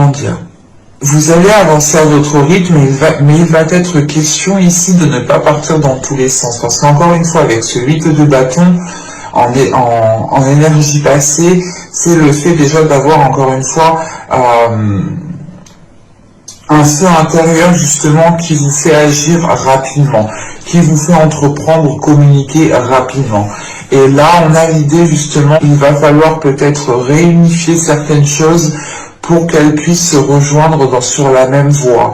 comment dire, vous allez avancer à votre rythme, mais il va être question ici de ne pas partir dans tous les sens. Parce qu'encore une fois, avec ce 8 de bâton, en énergie passée, c'est le fait déjà d'avoir encore une fois un feu intérieur justement qui vous fait agir rapidement, qui vous fait entreprendre, communiquer rapidement. Et là, on a l'idée justement, il va falloir peut-être réunifier certaines choses pour qu'elles puissent se rejoindre sur la même voie.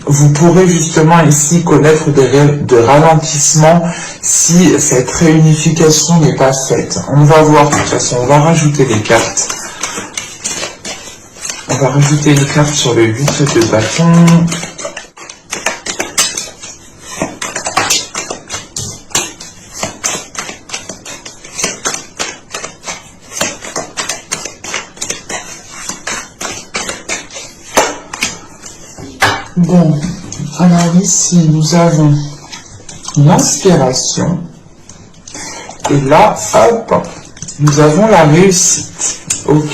Vous pourrez justement ici connaître des ralentissements si cette réunification n'est pas faite. On va voir de toute façon, on va rajouter des cartes. On va rajouter une carte sur le 8 de bâton. Bon, alors ici, nous avons l'inspiration. Et là, hop, nous avons la réussite. Ok.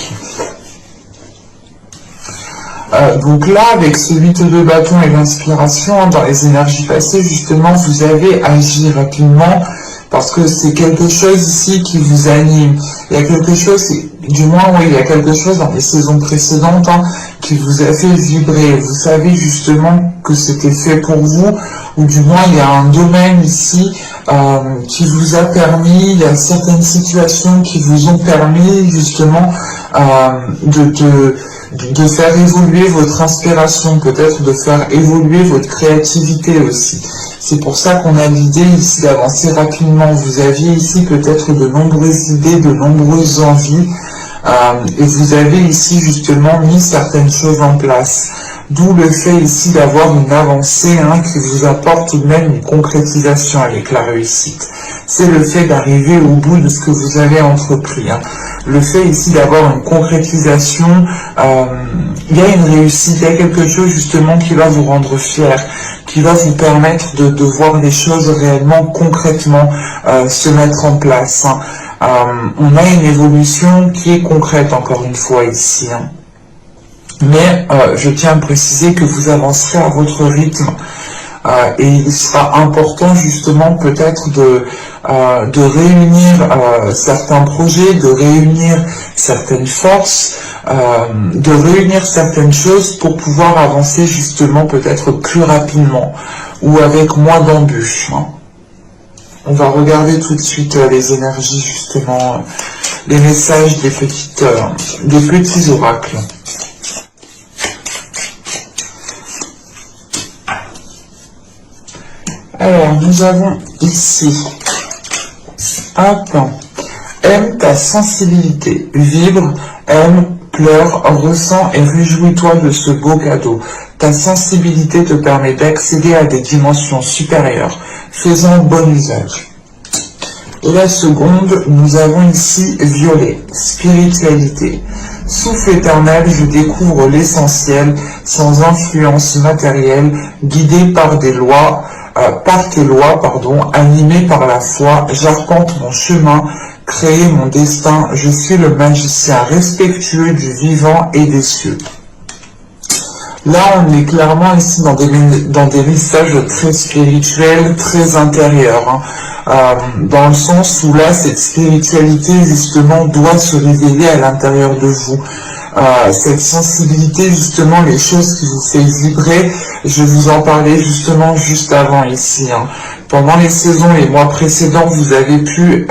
Donc là, avec ce 8 de bâton et l'inspiration, dans les énergies passées, justement, vous avez agi rapidement parce que c'est quelque chose ici qui vous anime. Il y a quelque chose, du moins, oui, il y a quelque chose dans les saisons précédentes qui vous a fait vibrer. Vous savez justement que c'était fait pour vous, ou du moins, il y a un domaine ici qui vous a permis, il y a certaines situations qui vous ont permis justement de faire évoluer votre inspiration, peut-être de faire évoluer votre créativité aussi. C'est pour ça qu'on a l'idée ici d'avancer rapidement. Vous aviez ici peut-être de nombreuses idées, de nombreuses envies, et vous avez ici justement mis certaines choses en place. D'où le fait ici d'avoir une avancée qui vous apporte tout de même une concrétisation avec la réussite. C'est le fait d'arriver au bout de ce que vous avez entrepris. Le fait ici d'avoir une concrétisation, il y a une réussite, il y a quelque chose justement qui va vous rendre fier, qui va vous permettre de voir les choses réellement, concrètement se mettre en place. On a une évolution qui est concrète encore une fois ici. Mais je tiens à préciser que vous avancerez à votre rythme. Et il sera important justement peut-être de réunir certains projets, de réunir certaines forces, de réunir certaines choses pour pouvoir avancer justement peut-être plus rapidement ou avec moins d'embûches. On va regarder tout de suite les énergies justement, les messages des petits oracles. Alors, nous avons ici, aime ta sensibilité, vibre, aime, pleure, ressens et réjouis-toi de ce beau cadeau. Ta sensibilité te permet d'accéder à des dimensions supérieures, faisant bon usage. Et la seconde, nous avons ici violet, spiritualité. Souffle éternel, je découvre l'essentiel, sans influence matérielle, guidé par tes lois, animé par la foi, j'arpente mon chemin, créer mon destin, je suis le magicien respectueux du vivant et des cieux. Là, on est clairement ici dans des messages très spirituels, très intérieurs, dans le sens où là, cette spiritualité, justement, doit se révéler à l'intérieur de vous. Cette sensibilité, justement, les choses qui vous fait vibrer, je vous en parlais justement juste avant ici. Pendant les saisons, les mois précédents, vous avez pu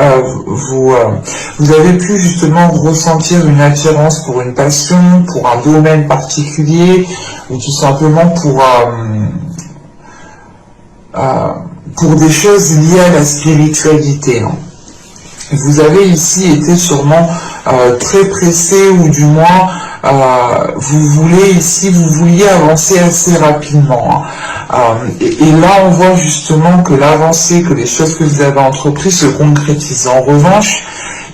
justement ressentir une attirance pour une passion, pour un domaine particulier, ou tout simplement pour des choses liées à la spiritualité. Vous avez ici été sûrement très pressé, ou du moins vous vouliez avancer assez rapidement. Et là, on voit justement que l'avancée, que les choses que vous avez entreprises se concrétisent. En revanche,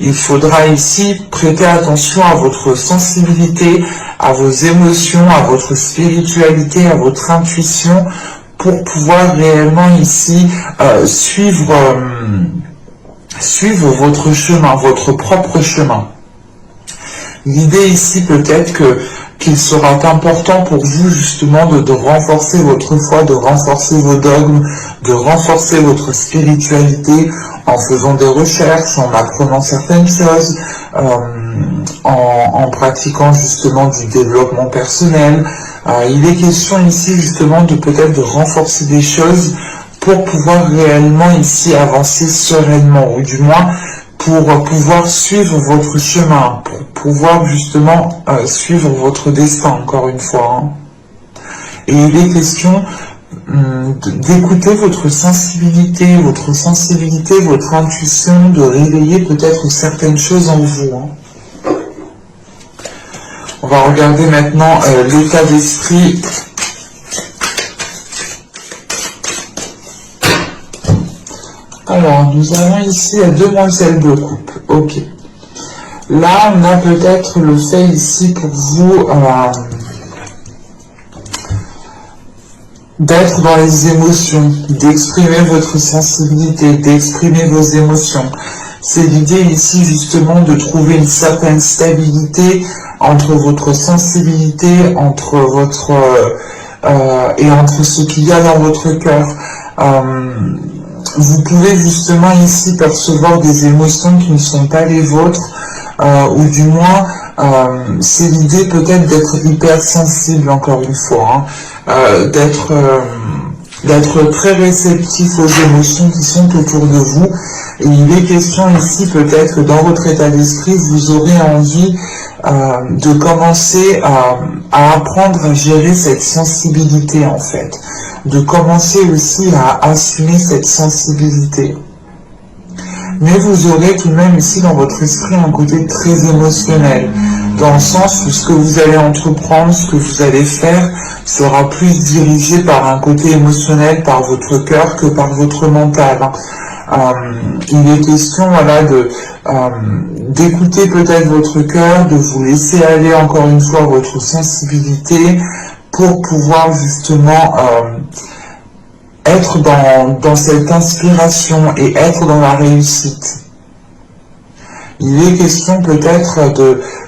il faudra ici prêter attention à votre sensibilité, à vos émotions, à votre spiritualité, à votre intuition, pour pouvoir réellement ici suivre votre chemin, votre propre chemin. L'idée ici peut-être qu'il sera important pour vous justement de renforcer votre foi, de renforcer vos dogmes, de renforcer votre spiritualité en faisant des recherches, en apprenant certaines choses, en pratiquant justement du développement personnel. Il est question ici justement de peut-être de renforcer des choses pour pouvoir réellement ici avancer sereinement, ou du moins pour pouvoir suivre votre chemin, pour pouvoir justement suivre votre destin, encore une fois. Et il est question d'écouter votre sensibilité, votre intuition, de réveiller peut-être certaines choses en vous. On va regarder maintenant l'état d'esprit. Alors, nous avons ici la demoiselle de coupe. Ok. Là, on a peut-être le fait ici pour vous d'être dans les émotions, d'exprimer votre sensibilité, d'exprimer vos émotions. C'est l'idée ici justement de trouver une certaine stabilité entre votre sensibilité, entre votre et entre ce qu'il y a dans votre cœur. Vous pouvez justement ici percevoir des émotions qui ne sont pas les vôtres, ou du moins c'est l'idée peut-être d'être hypersensible, encore une fois, d'être très réceptif aux émotions qui sont autour de vous. Et il est question ici peut-être que dans votre état d'esprit, vous aurez envie de commencer à apprendre à gérer cette sensibilité en fait, de commencer aussi à assumer cette sensibilité. Mais vous aurez tout de même ici dans votre esprit un côté très émotionnel, dans le sens où ce que vous allez entreprendre, ce que vous allez faire, sera plus dirigé par un côté émotionnel, par votre cœur, que par votre mental. Il est question voilà, d'écouter peut-être votre cœur, de vous laisser aller encore une fois votre sensibilité pour pouvoir justement être dans cette inspiration et être dans la réussite. Il est question peut-être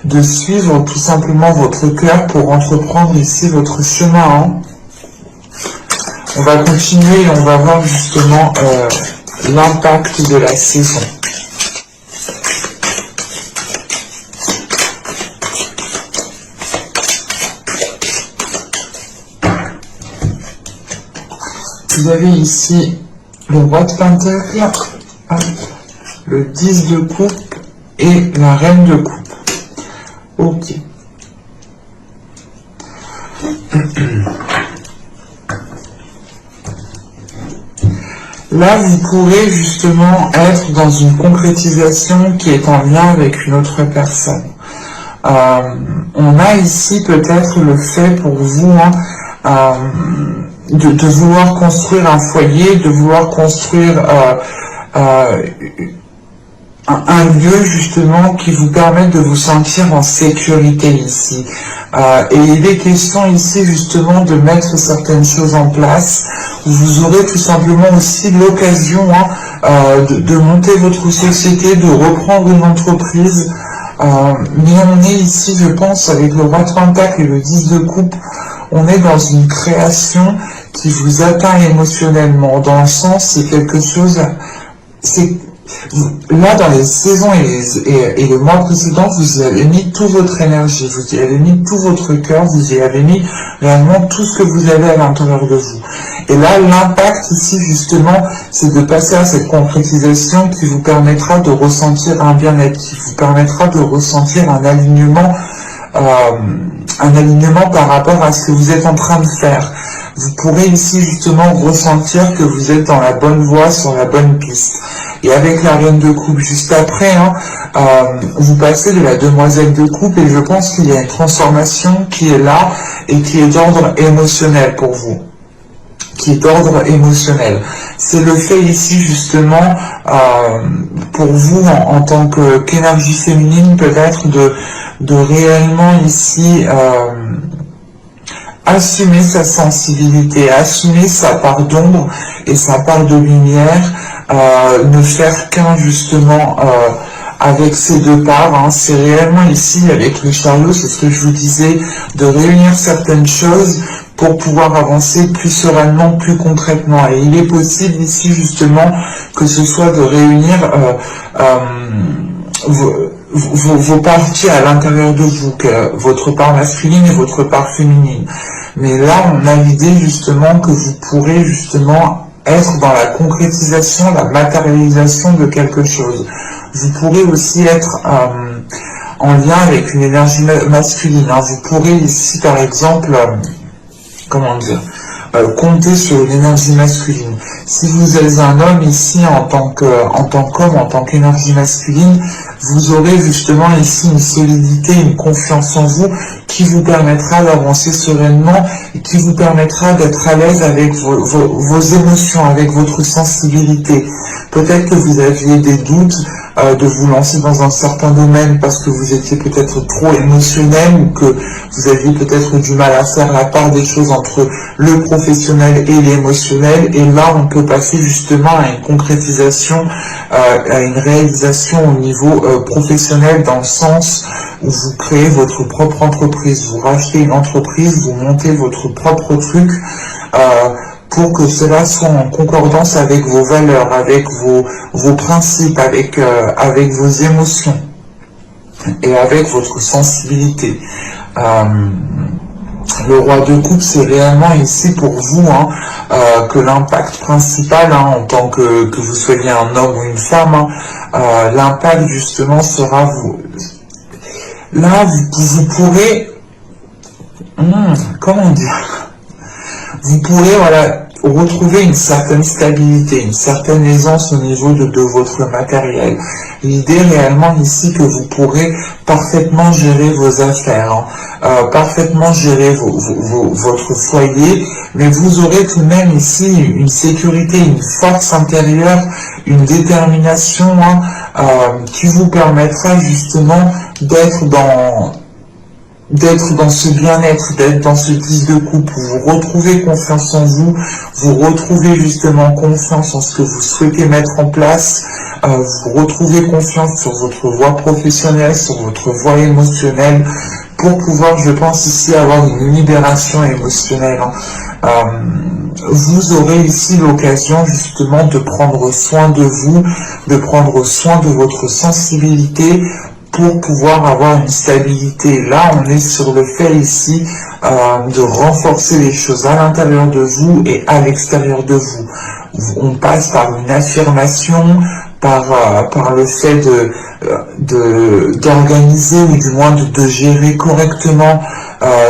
de suivre tout simplement votre cœur pour entreprendre ici votre chemin. On va continuer et on va voir justement l'impact de la saison. Vous avez ici le roi de pentacle, le 10 de coupe et la reine de coupe. Ok. Là, vous pourrez justement être dans une concrétisation qui est en lien avec une autre personne. On a ici peut-être le fait pour vous de vouloir construire un foyer, de vouloir construire un lieu justement qui vous permette de vous sentir en sécurité ici. Et il est question ici justement de mettre certaines choses en place. Vous aurez tout simplement aussi l'occasion de monter votre société, de reprendre une entreprise. Mais on est ici, je pense, avec le roi de pentacle et le 10 de coupe, on est dans une création qui vous atteint émotionnellement. Dans le sens, c'est quelque chose... Là, dans les saisons et le mois précédent, vous y avez mis toute votre énergie, vous y avez mis tout votre cœur, vous y avez mis réellement tout ce que vous avez à l'intérieur de vous. Et là, l'impact ici, justement, c'est de passer à cette concrétisation qui vous permettra de ressentir un bien-être, qui vous permettra de ressentir un alignement par rapport à ce que vous êtes en train de faire. Vous pourrez ici, justement, ressentir que vous êtes dans la bonne voie, sur la bonne piste. Et avec la reine de coupe juste après, vous passez de la demoiselle de coupe et je pense qu'il y a une transformation qui est là et qui est d'ordre émotionnel pour vous. Qui est d'ordre émotionnel. C'est le fait ici justement pour vous en tant qu'énergie féminine peut-être de réellement ici assumer sa sensibilité, assumer sa part d'ombre et sa part de lumière, ne faire qu'un justement avec ces deux parts, hein. C'est réellement ici, avec le chariot, c'est ce que je vous disais, de réunir certaines choses pour pouvoir avancer plus sereinement, plus concrètement. Et il est possible ici justement que ce soit de réunir vos parties à l'intérieur de vous, que votre part masculine et votre part féminine. Mais là, on a l'idée justement que vous pourrez justement être dans la concrétisation, la matérialisation de quelque chose. Vous pourrez aussi être en lien avec une énergie masculine, hein. Vous pourrez ici, par exemple, comment dire, compter sur une énergie masculine. Si vous êtes un homme ici en tant qu'homme, en tant qu'énergie masculine, vous aurez justement ici une solidité, une confiance en vous qui vous permettra d'avancer sereinement et qui vous permettra d'être à l'aise avec vos émotions, avec votre sensibilité. Peut-être que vous aviez des doutes de vous lancer dans un certain domaine parce que vous étiez peut-être trop émotionnel ou que vous aviez peut-être du mal à faire la part des choses entre le professionnel et l'émotionnel. Et là, on peut passer justement à une concrétisation, à une réalisation au niveau professionnel, dans le sens où vous créez votre propre entreprise, vous rachetez une entreprise, vous montez votre propre truc, pour que cela soit en concordance avec vos valeurs, avec vos principes, avec vos émotions et avec votre sensibilité. Le roi de coupe, c'est réellement ici pour vous, hein, que l'impact principal, hein, en tant que vous soyez un homme ou une femme, hein, l'impact justement sera vous. Là, vous pourrez, comment dire, vous pourrez, voilà, retrouver une certaine stabilité, une certaine aisance au niveau de votre matériel. L'idée réellement ici que vous pourrez parfaitement gérer vos affaires, hein, parfaitement gérer votre foyer, mais vous aurez tout de même ici une sécurité, une force intérieure, une détermination, hein, qui vous permettra justement d'être dans ce bien-être, d'être dans ce 10 de coupe, où vous retrouvez confiance en vous, vous retrouvez justement confiance en ce que vous souhaitez mettre en place, vous retrouvez confiance sur votre voie professionnelle, sur votre voie émotionnelle, pour pouvoir, je pense ici, avoir une libération émotionnelle, hein. Vous aurez ici l'occasion justement de prendre soin de vous, de prendre soin de votre sensibilité, pour pouvoir avoir une stabilité. Là, on est sur le fait ici de renforcer les choses à l'intérieur de vous et à l'extérieur de vous. On passe par une affirmation, par le fait d'organiser ou du moins de gérer correctement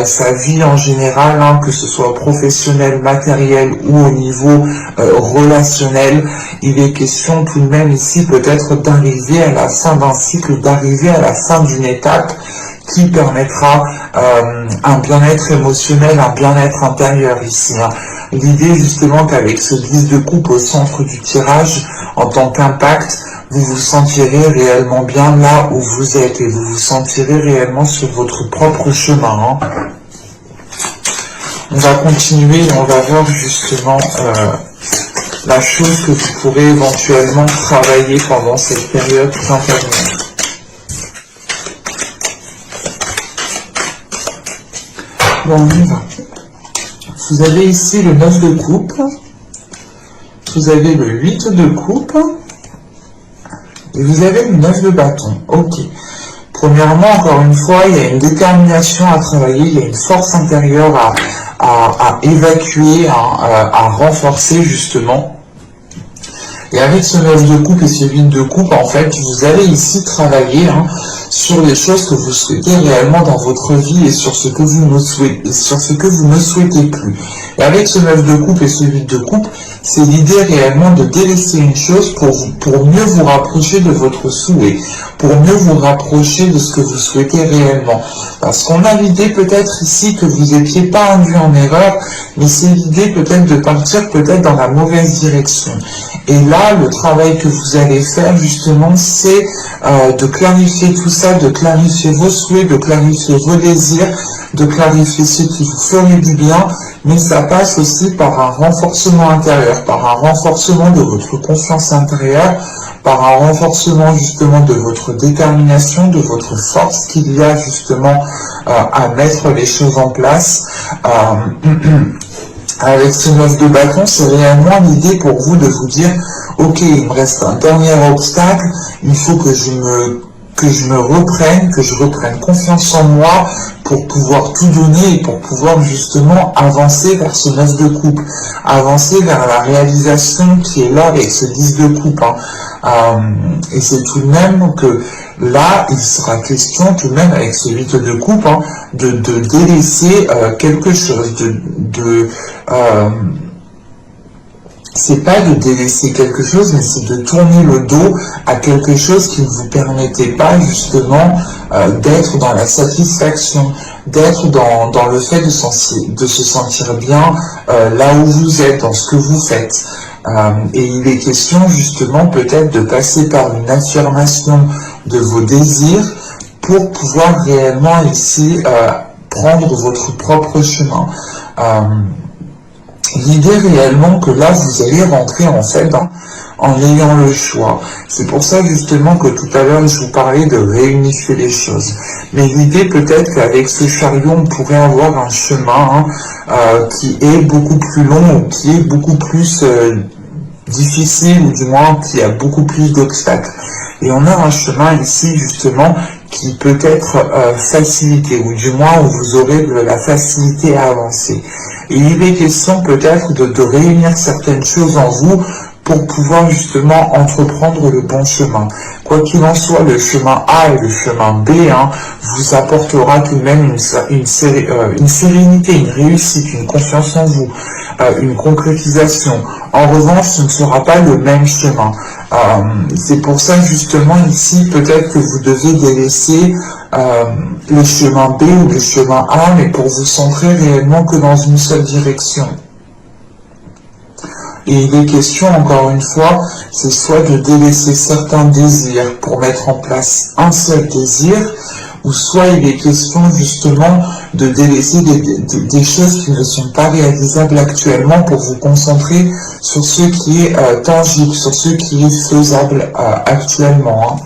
sa vie en général, hein, que ce soit professionnel, matériel ou au niveau relationnel. Il est question tout de même ici peut-être d'arriver à la fin d'un cycle, d'arriver à la fin d'une étape qui permettra un bien-être émotionnel, un bien-être intérieur ici, hein. L'idée justement qu'avec ce 10 de coupe au centre du tirage, en tant qu'impact, vous vous sentirez réellement bien là où vous êtes et vous vous sentirez réellement sur votre propre chemin, hein. On va continuer et on va voir justement la chose que vous pourrez éventuellement travailler pendant cette période printanière. Bon, on y va. Vous avez ici le 9 de coupe, vous avez le 8 de coupe, et vous avez le 9 de bâton. Ok. Premièrement, encore une fois, il y a une détermination à travailler, il y a une force intérieure à évacuer, à renforcer justement. Et avec ce 9 de coupe et ce 8 de coupe, en fait, vous allez ici travailler, hein, sur les choses que vous souhaitez réellement dans votre vie et sur ce que vous ne souhaitez plus. Et avec ce 9 de coupe et ce 8 de coupe, c'est l'idée réellement de délaisser une chose pour mieux vous rapprocher de votre souhait, pour mieux vous rapprocher de ce que vous souhaitez réellement. Parce qu'on a l'idée peut-être ici que vous n'étiez pas induit en erreur, mais c'est l'idée peut-être de partir peut-être dans la mauvaise direction. Et là, le travail que vous allez faire justement, c'est de clarifier tout ça, de clarifier vos souhaits, de clarifier vos désirs, de clarifier ce qui vous ferait du bien, mais ça passe aussi par un renforcement intérieur, par un renforcement de votre confiance intérieure, par un renforcement justement de votre détermination, de votre force qu'il y a justement à mettre les choses en place. Avec ce 9 de bâton, c'est réellement l'idée pour vous de vous dire, ok, il me reste un dernier obstacle, il faut que je me reprenne, que je reprenne confiance en moi pour pouvoir tout donner et pour pouvoir justement avancer vers ce 9 de coupe, avancer vers la réalisation qui est là avec ce 10 de coupe. Et c'est tout de même que là, il sera question tout de même avec ce 8 de coupe de délaisser quelque chose, c'est pas de délaisser quelque chose, mais c'est de tourner le dos à quelque chose qui ne vous permettait pas justement d'être dans la satisfaction, d'être dans le fait de se sentir bien là où vous êtes, dans ce que vous faites. Et il est question justement peut-être de passer par une affirmation de vos désirs pour pouvoir réellement ici prendre votre propre chemin. L'idée réellement que là vous allez rentrer en fait en ayant le choix. C'est pour ça justement que tout à l'heure je vous parlais de réunifier les choses. Mais l'idée peut-être qu'avec ce chariot on pourrait avoir un chemin qui est beaucoup plus long ou qui est beaucoup plus difficile ou du moins qui a beaucoup plus d'obstacles. Et on a un chemin ici justement qui peut être facilité ou du moins où vous aurez de la facilité à avancer. Et il est question peut-être de réunir certaines choses en vous pour pouvoir justement entreprendre le bon chemin. Quoi qu'il en soit, le chemin A et le chemin B vous apportera tout de même une sérénité, une réussite, une confiance en vous, une concrétisation. En revanche, ce ne sera pas le même chemin. C'est pour ça justement ici, peut-être que vous devez délaisser le chemin B ou le chemin A, mais pour vous centrer réellement que dans une seule direction. Et il est question, encore une fois, c'est soit de délaisser certains désirs pour mettre en place un seul désir, ou soit il est question justement de délaisser des choses qui ne sont pas réalisables actuellement pour vous concentrer sur ce qui est tangible, sur ce qui est faisable actuellement.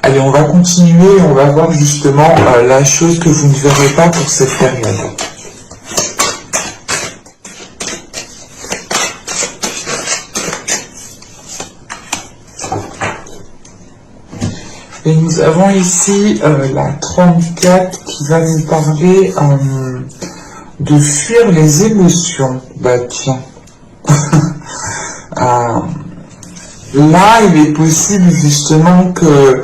Allez, on va continuer, on va voir justement la chose que vous ne verrez pas pour cette période. Et nous avons ici la 34 qui va nous parler de fuir les émotions. Bah tiens. Là, il est possible justement que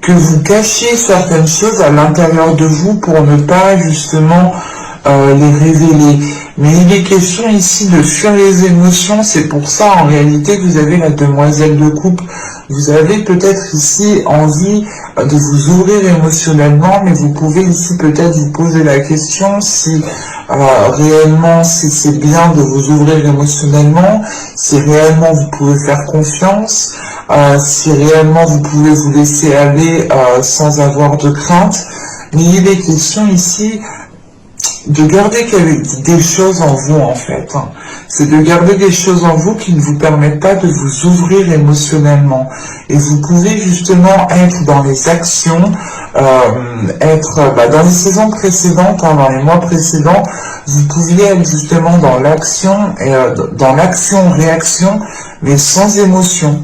vous cachiez certaines choses à l'intérieur de vous pour ne pas justement les révéler. Mais il est question ici de fuir les émotions, c'est pour ça en réalité que vous avez la demoiselle de coupe. Vous avez peut-être ici envie de vous ouvrir émotionnellement, mais vous pouvez ici peut-être vous poser la question si réellement si c'est bien de vous ouvrir émotionnellement, si réellement vous pouvez faire confiance, si réellement vous pouvez vous laisser aller sans avoir de crainte. Mais il est question ici de garder des choses en vous en fait. C'est de garder des choses en vous qui ne vous permettent pas de vous ouvrir émotionnellement. Et vous pouvez justement être dans les actions, dans les saisons précédentes, dans les mois précédents, vous pouviez être justement dans l'action, dans l'action-réaction, mais sans émotion.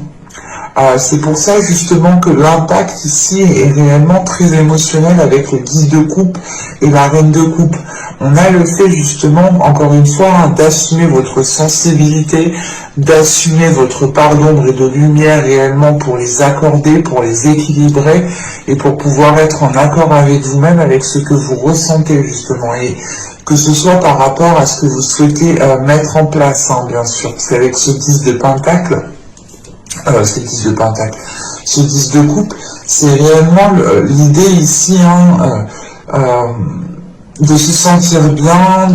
C'est pour ça justement que l'impact ici est réellement très émotionnel avec le 10 de coupe et la reine de coupe. On a le fait justement, encore une fois, d'assumer votre sensibilité, d'assumer votre part d'ombre et de lumière réellement pour les accorder, pour les équilibrer et pour pouvoir être en accord avec vous-même, avec ce que vous ressentez justement. Et que ce soit par rapport à ce que vous souhaitez mettre en place, bien sûr. Parce qu'avec ce 10 de pentacle, ce 10 de coupe, c'est réellement l'idée ici, de se sentir bien,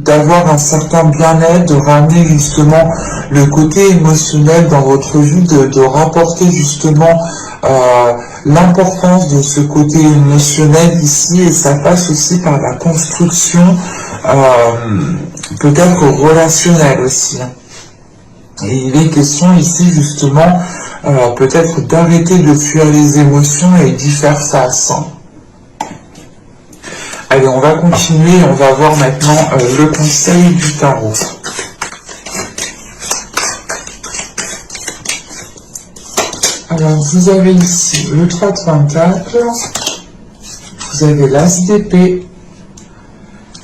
d'avoir un certain bien-être, de ramener justement le côté émotionnel dans votre vie, de rapporter justement l'importance de ce côté émotionnel ici, et ça passe aussi par la construction peut-être relationnelle aussi. Et il est question ici justement peut-être d'arrêter de fuir les émotions et d'y faire face. Allez, on va continuer, on va voir maintenant le conseil du tarot. Alors, vous avez ici le 3 de Pentacle, vous avez l'As d'épée.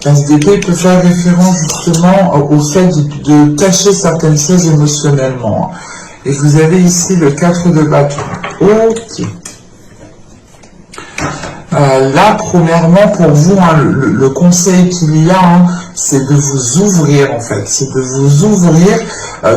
L'As d'épée peut faire référence justement au fait de cacher certaines choses émotionnellement. Et vous avez ici le 4 de bâton. Ok. Là, premièrement, pour vous, le conseil qu'il y a, c'est de vous ouvrir, en fait. C'est de vous ouvrir,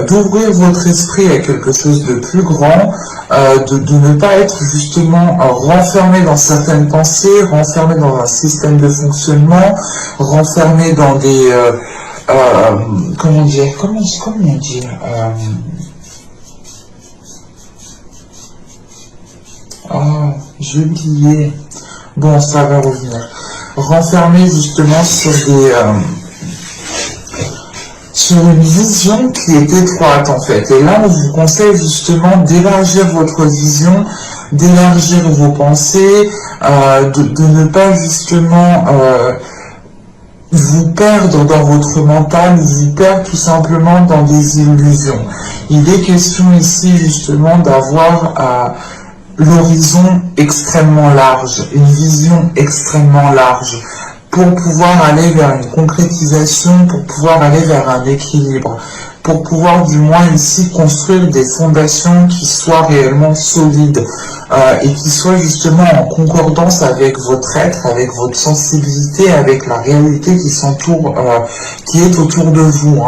d'ouvrir votre esprit à quelque chose de plus grand, de ne pas être justement renfermé dans certaines pensées, renfermé dans un système de fonctionnement, renfermé dans des... comment dire j'ai oublié. Bon, ça va revenir. Renfermé justement sur une vision qui est étroite en fait. Et là, on vous conseille justement d'élargir votre vision, d'élargir vos pensées, de ne pas justement vous perdre dans votre mental, vous perdre tout simplement dans des illusions. Il est question ici justement d'avoir l'horizon extrêmement large, une vision extrêmement large, pour pouvoir aller vers une concrétisation, pour pouvoir aller vers un équilibre, pour pouvoir du moins ici construire des fondations qui soient réellement solides et qui soient justement en concordance avec votre être, avec votre sensibilité, avec la réalité qui s'entoure, qui est autour de vous.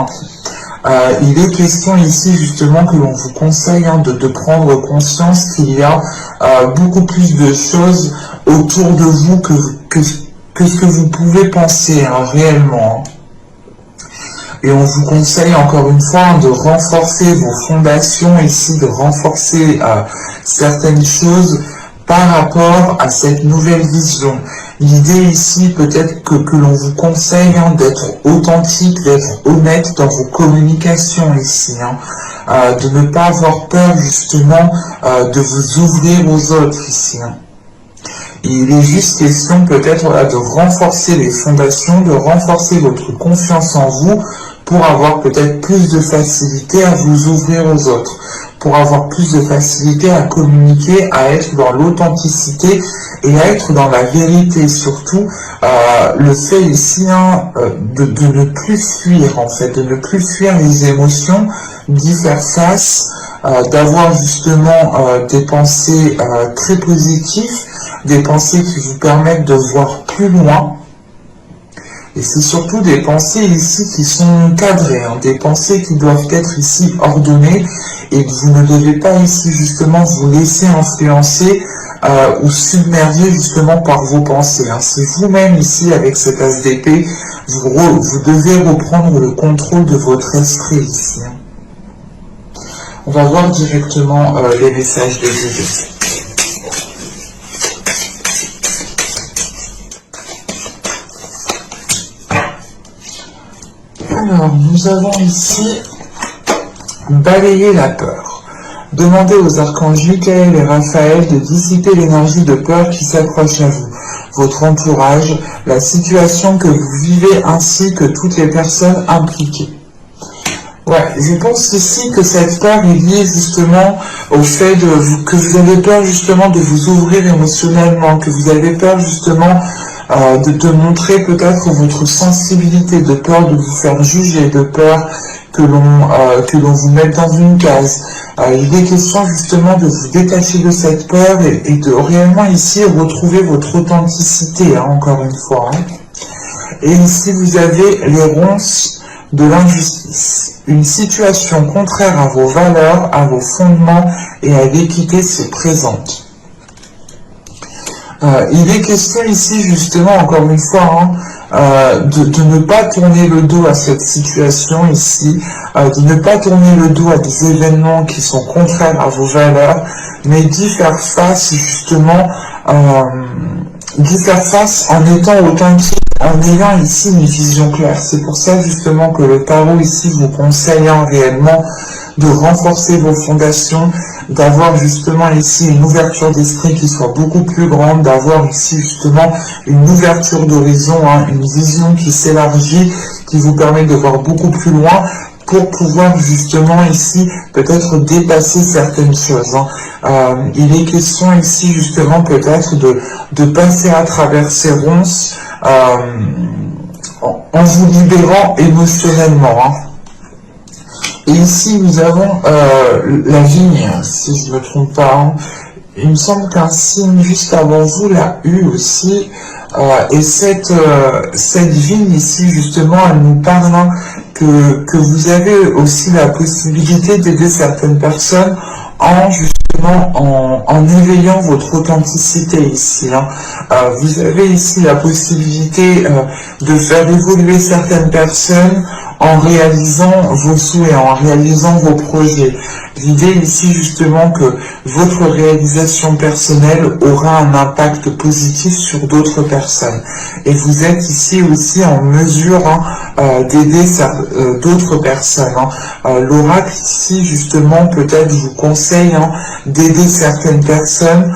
Il est question ici justement que l'on vous conseille de prendre conscience qu'il y a beaucoup plus de choses autour de vous que ce que vous pouvez penser réellement. Et on vous conseille encore une fois de renforcer vos fondations ici, de renforcer certaines choses par rapport à cette nouvelle vision. L'idée ici peut-être que l'on vous conseille d'être authentique, d'être honnête dans vos communications ici, de ne pas avoir peur justement de vous ouvrir aux autres ici. Il est juste question peut-être de renforcer les fondations, de renforcer votre confiance en vous pour avoir peut-être plus de facilité à vous ouvrir aux autres, pour avoir plus de facilité à communiquer, à être dans l'authenticité et à être dans la vérité. Surtout, le fait ici de ne plus fuir, en fait, de ne plus fuir les émotions, d'y faire face, d'avoir justement des pensées très positives, des pensées qui vous permettent de voir plus loin. Et c'est surtout des pensées ici qui sont cadrées, des pensées qui doivent être ici ordonnées, et vous ne devez pas ici justement vous laisser influencer ou submerger justement par vos pensées. C'est vous-même ici avec cet as d'épée, vous devez reprendre le contrôle de votre esprit ici. On va voir directement les messages de Dieu. Alors, nous avons ici balayer la peur. Demandez aux archanges Michael et Raphaël de dissiper l'énergie de peur qui s'accroche à vous, votre entourage, la situation que vous vivez ainsi que toutes les personnes impliquées. Ouais, je pense ici que cette peur est liée justement au fait que vous avez peur justement de vous ouvrir émotionnellement, que vous avez peur justement de montrer peut-être votre sensibilité, de peur de vous faire juger, de peur que l'on vous mette dans une case. Il est question justement de vous détacher de cette peur et de réellement ici retrouver votre authenticité, encore une fois. Et ici vous avez les ronces de l'injustice. Une situation contraire à vos valeurs, à vos fondements et à l'équité se présente. Il est question ici justement, encore une fois, de ne pas tourner le dos à cette situation ici, de ne pas tourner le dos à des événements qui sont contraires à vos valeurs, mais d'y faire face justement, d'y faire face en étant authentique, en ayant ici une vision claire. C'est pour ça justement que le tarot ici vous conseille réellement de renforcer vos fondations, d'avoir justement ici une ouverture d'esprit qui soit beaucoup plus grande, d'avoir ici justement une ouverture d'horizon, une vision qui s'élargit, qui vous permet de voir beaucoup plus loin pour pouvoir justement ici peut-être dépasser certaines choses. Il est question ici justement peut-être de passer à travers ces ronces en vous libérant émotionnellement. Et ici, nous avons la vigne, si je ne me trompe pas. Il me semble qu'un signe juste avant vous l'a eu aussi. Et cette vigne ici, justement, elle nous parle que vous avez aussi la possibilité d'aider certaines personnes en éveillant votre authenticité ici. Vous avez ici la possibilité de faire évoluer certaines personnes en réalisant vos souhaits, en réalisant vos projets. L'idée ici justement que votre réalisation personnelle aura un impact positif sur d'autres personnes. Et vous êtes ici aussi en mesure d'aider d'autres personnes. L'oracle ici justement peut-être vous conseille d'aider certaines personnes.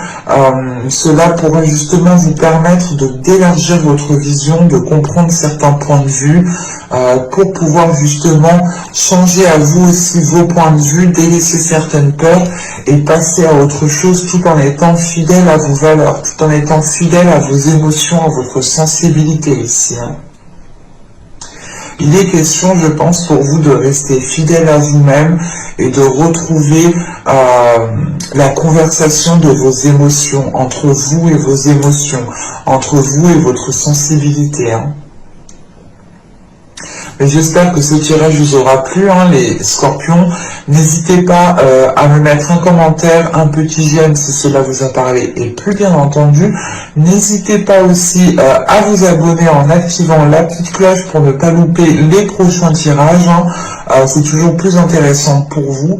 Cela pourrait justement vous permettre d'élargir votre vision, de comprendre certains points de vue, pour pouvoir justement changer à vous aussi vos points de vue, délaisser certaines peurs et passer à autre chose tout en étant fidèle à vos valeurs, tout en étant fidèle à vos émotions, à votre sensibilité ici. Il est question, je pense, pour vous de rester fidèle à vous-même et de retrouver la conversation de vos émotions, entre vous et vos émotions, entre vous et votre sensibilité. Et j'espère que ce tirage vous aura plu, les scorpions. N'hésitez pas à me mettre un commentaire, un petit j'aime si cela vous a parlé. Et plus bien entendu, n'hésitez pas aussi à vous abonner en activant la petite cloche pour ne pas louper les prochains tirages. C'est toujours plus intéressant pour vous.